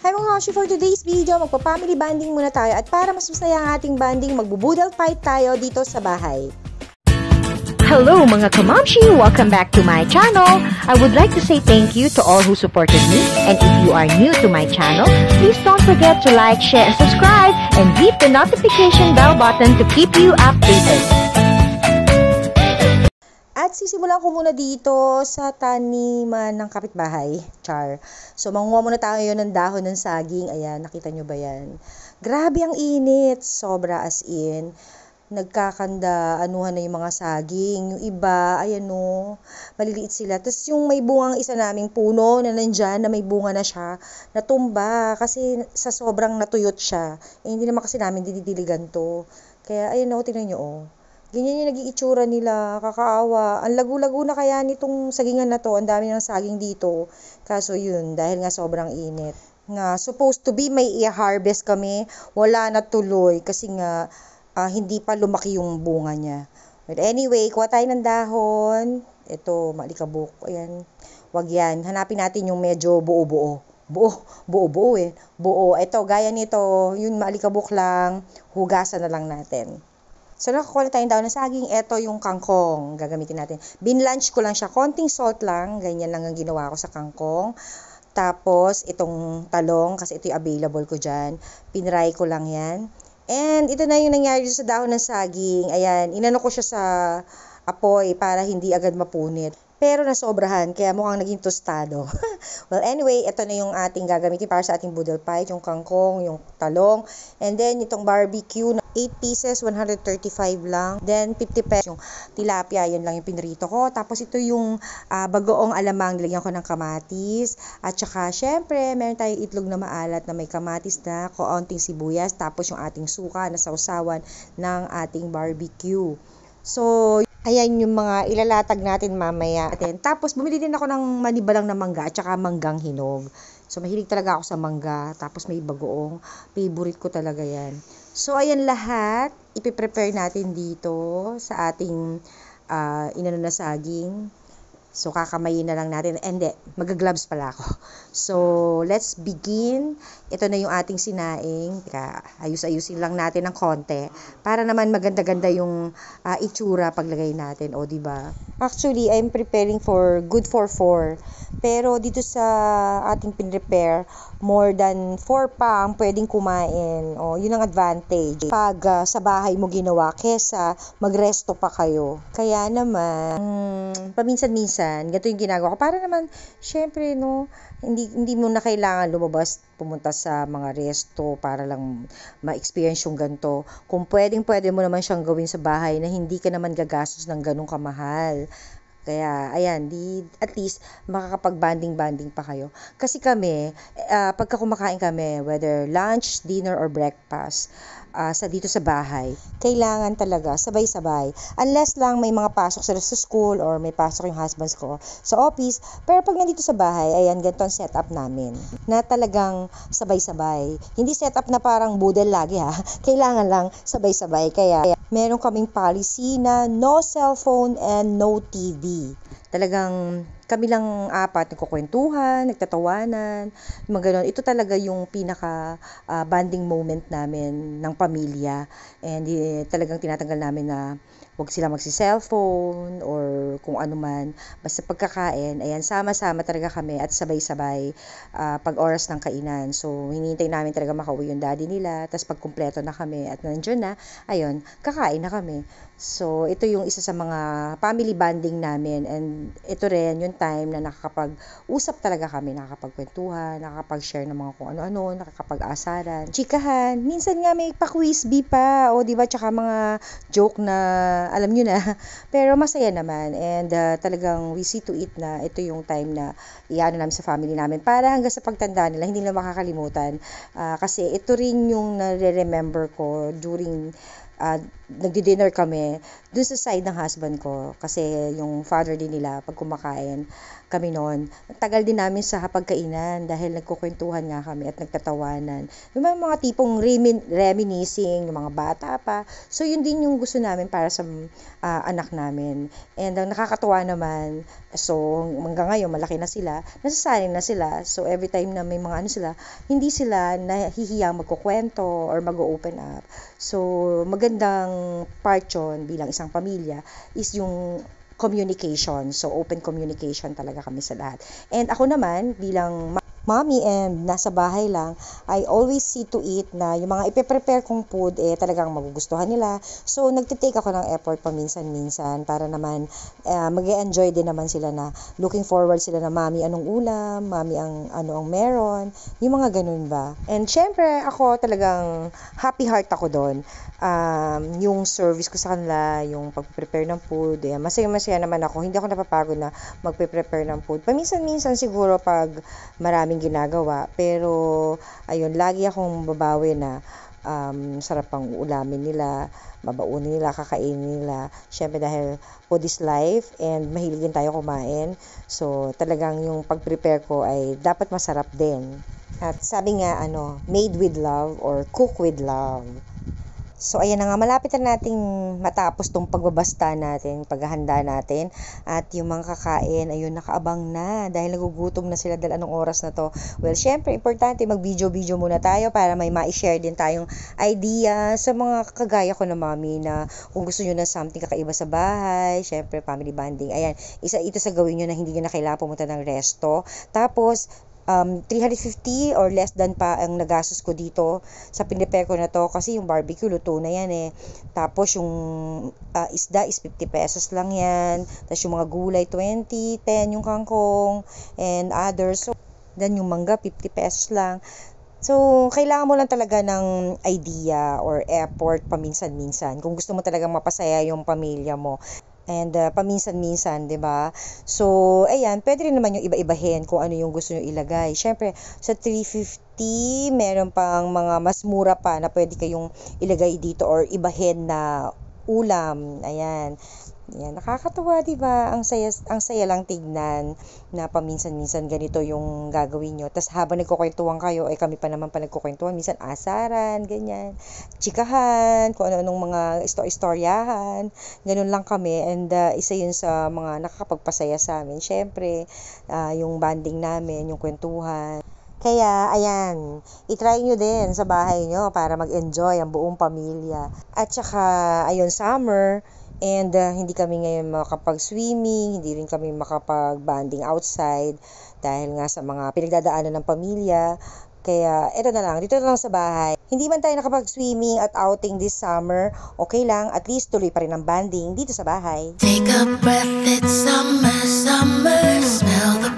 Hi mga Hoshi, for today's video, magpa-family bonding muna tayo at para mas masaya ang ating bonding, magbo-boodle fight tayo dito sa bahay. Hello mga kamamshi! Welcome back to my channel. I would like to say thank you to all who supported me. And if you are new to my channel, please don't forget to like, share, and subscribe. And hit the notification bell button to keep you updated. At sisimulan ko muna dito sa taniman ng kapitbahay, char. So, manguha muna tayo yun ng dahon ng saging. Ayan, nakita nyo ba yan? Grabe ang init. Sobra as in. Nagkakanda, anuhan na yung mga saging. Yung iba, ayan o, maliliit sila. Tapos yung may bungang isa naming puno na nandyan, na may bunga na siya, natumba. Kasi sa sobrang natuyot siya. Eh, hindi naman kasi namin didiligan to. Kaya, ayan o, tingnan nyo o. Ganyan yung naging itsura nila, kakaawa. Ang lagu-lagu na kaya nitong sagingan na to, ang dami ng saging dito. Kaso yun, dahil nga sobrang init. Nga, supposed to be may i-harvest kami, wala na tuloy kasi nga hindi pa lumaki yung bunga niya. But anyway, kuha tayo ng dahon. Ito, maalikabok. Ayan, wag yan. Hanapin natin yung medyo buo-buo. Buo eh. Buo. Ito, gaya nito, yun maalikabok lang, hugasan na lang natin. So, nakakuha tayong daon ng saging. Ito yung kangkong. Gagamitin natin. Binlunch ko lang siya. Konting salt lang. Ganyan lang ang ginawa ko sa kangkong. Tapos, itong talong. Kasi ito yung available ko dyan. Pinray ko lang yan. And, ito na yung nangyari sa dahon ng saging. Ayan. Inano ko siya sa apoy para hindi agad mapunit. Pero nasobrahan, kaya mukhang naging tostado. Well, anyway, ito na yung ating gagamitin para sa ating boodle fight. Yung kangkong, yung talong. And then, itong barbecue. 8 pieces, 135 lang. Then, 50 pesos yung tilapia. Yun lang yung pinrito ko. Tapos, ito yung bagoong alamang. Nilagyan ko ng kamatis. At saka, syempre, meron tayong itlog na maalat na may kamatis na, kaunting sibuyas. Tapos, yung ating suka na sausawan ng ating barbecue. So, ayan yung mga ilalatag natin mamaya. Tapos, bumili din ako ng manibalang na mangga at saka manggang hinog. So, mahilig talaga ako sa mangga. Tapos, may bagoong. Favorite ko talaga yan. So, ayan lahat. Ipiprepare natin dito sa ating inano na saging. So, kakamayin na lang natin. Hindi, mag-gloves pala ako. So, let's begin. Ito na yung ating sinaing. Ayus-ayusin lang natin ng konti. Para naman maganda-ganda yung itsura paglagay natin. O, diba? Actually, I'm preparing for good for 4. Pero, dito sa ating pinrepare, more than 4 pa ang pwedeng kumain. O, yun ang advantage. Pag sa bahay mo ginawa, kesa magresto pa kayo. Kaya naman, paminsan-minsan, ganito yung ginagawa ko. Para naman, syempre, no, hindi mo na kailangan lumabas, pumunta sa mga resto para lang ma-experience yung ganito. Kung pwede mo naman siyang gawin sa bahay na hindi ka naman gagastos ng ganong kamahal. Kaya, ayan, at least, makakapag-banding-banding pa kayo. Kasi kami, pagka kumakain kami, whether lunch, dinner, or breakfast, dito sa bahay, kailangan talaga sabay-sabay. Unless lang may mga pasok sila sa school or may pasok yung husbands ko sa office. Pero pag nandito sa bahay, ayan, ganito ang setup namin. Na talagang sabay-sabay. Hindi setup na parang boodle lagi ha. Kailangan lang sabay-sabay. Kaya meron kaming policy na no cellphone and no TV. Talagang kami lang apat nagkukwentuhan, nagtatawanan, mga ganon. Ito talaga yung pinaka bonding moment namin ng pamilya. And talagang tinatanggal namin na huwag sila magsi-cellphone or kung ano man. Basta pagkakain, ayan, sama-sama talaga kami at sabay-sabay pag oras ng kainan. So, hinihintay namin talaga makauwi yung daddy nila. Tapos pag kumpleto na kami at nandiyan na, ayun, kakain na kami. So, ito yung isa sa mga family bonding namin. And ito rin yung time na nakakapag-usap talaga kami, nakakapagkwentuhan, nakakapag-share ng mga kung ano-ano, nakakapag-asaran, chikahan. Minsan nga may pa-quiz bee pa, o diba, tsaka mga joke na alam nyo na. Pero masaya naman. And talagang we see to it na ito yung time na iano namin sa family namin para hanggang sa pagtanda nila, hindi nila makakalimutan. Kasi ito rin yung nare-remember ko during nagdi-dinner kami dun sa side ng husband ko kasi yung father din nila pag kumakain kami noon. Tagal din namin sa hapagkainan dahil nagkukwentuhan nga kami at nagtatawanan. Yung mga tipong reminiscing, yung mga bata pa. So yun din yung gusto namin para sa anak namin. And ang nakakatuwa naman, so hanggang ngayon malaki na sila, nasasanay na sila. So every time na may mga ano sila, hindi sila nahihiyang magkukwento or mag-open up. So magandang part yun bilang isang pamilya is yung communication. So, open communication talaga kami sa lahat. And ako naman, bilang mommy and nasa bahay lang, I always see to it na yung mga ipe-prepare kong food, talagang magugustuhan nila. So, nagtitake ako ng effort paminsan-minsan para naman mag-enjoy din naman sila na looking forward sila na mami anong ulam, mami ang ano ang meron, yung mga ganun ba. And syempre, ako talagang happy heart ako doon. Yung service ko sa kanila, yung pag-prepare ng food, masaya-masaya naman ako. Hindi ako napapagod na magpe-prepare ng food. Paminsan-minsan siguro pag maraming ginagawa, pero ayun, lagi akong babawi na sarap ang ulamin nila, mabaunin nila, kakainin nila. Syempre dahil food is life and mahilig din tayo kumain. So talagang yung pag-prepare ko ay dapat masarap din. At sabi nga made with love or cook with love. So, ayan na nga, malapit na nating matapos tong pagbabasta natin, paghahanda natin. At yung mga kakain, ayun, nakaabang na dahil nagugutom na sila dahil anong oras na to. Well, syempre, importante mag-video-video muna tayo para may ma-share din tayong idea sa mga kagaya ko na mami na kung gusto nyo na something kakaiba sa bahay, syempre, family bonding. Ayan, isa ito sa gawin nyo na hindi nyo na kailangan pumunta ng resto. Tapos, 350 or less than pa ang nagastos ko dito sa pinipare ko na to kasi yung barbecue luto na yan tapos yung isda is 50 pesos lang yan, tapos yung mga gulay 20, 10 yung kangkong and others, so then yung mangga 50 pesos lang. So, kailangan mo lang talaga ng idea or effort paminsan-minsan kung gusto mo talagang mapasaya yung pamilya mo. And paminsan-minsan, 'di ba? So, ayan, pwede rin naman yung iba-ibahin kung ano yung gusto niyo ilagay. Syempre, sa 350, meron pang mga mas mura pa na pwede kayong ilagay dito or ibahin na ulam. Ayan. Yan, nakakatuwa, 'di ba? Ang saya lang tignan na paminsan-minsan ganito yung gagawin nyo. Tapos habang nagkukwentuhan kayo, kami pa naman nagkukwentuhan, minsan asaran, ganyan, chikahan, kung ano-anong mga istoryahan, ganun lang kami. And isa yun sa mga nakakapagpasaya sa amin. Syempre, yung bonding namin, yung kwentuhan. Kaya, ayan, itry nyo din sa bahay nyo para mag-enjoy ang buong pamilya. At saka, ayun, summer, and hindi kami ngayon makapag-swimming, hindi rin kami makapag-bonding outside dahil nga sa mga pinagdadaanan ng pamilya. Kaya eto na lang, dito na lang sa bahay. Hindi man tayo nakapag-swimming at outing this summer, okay lang, at least tuloy pa rin ang bonding dito sa bahay. Take a breath, it's summer, summer, smell the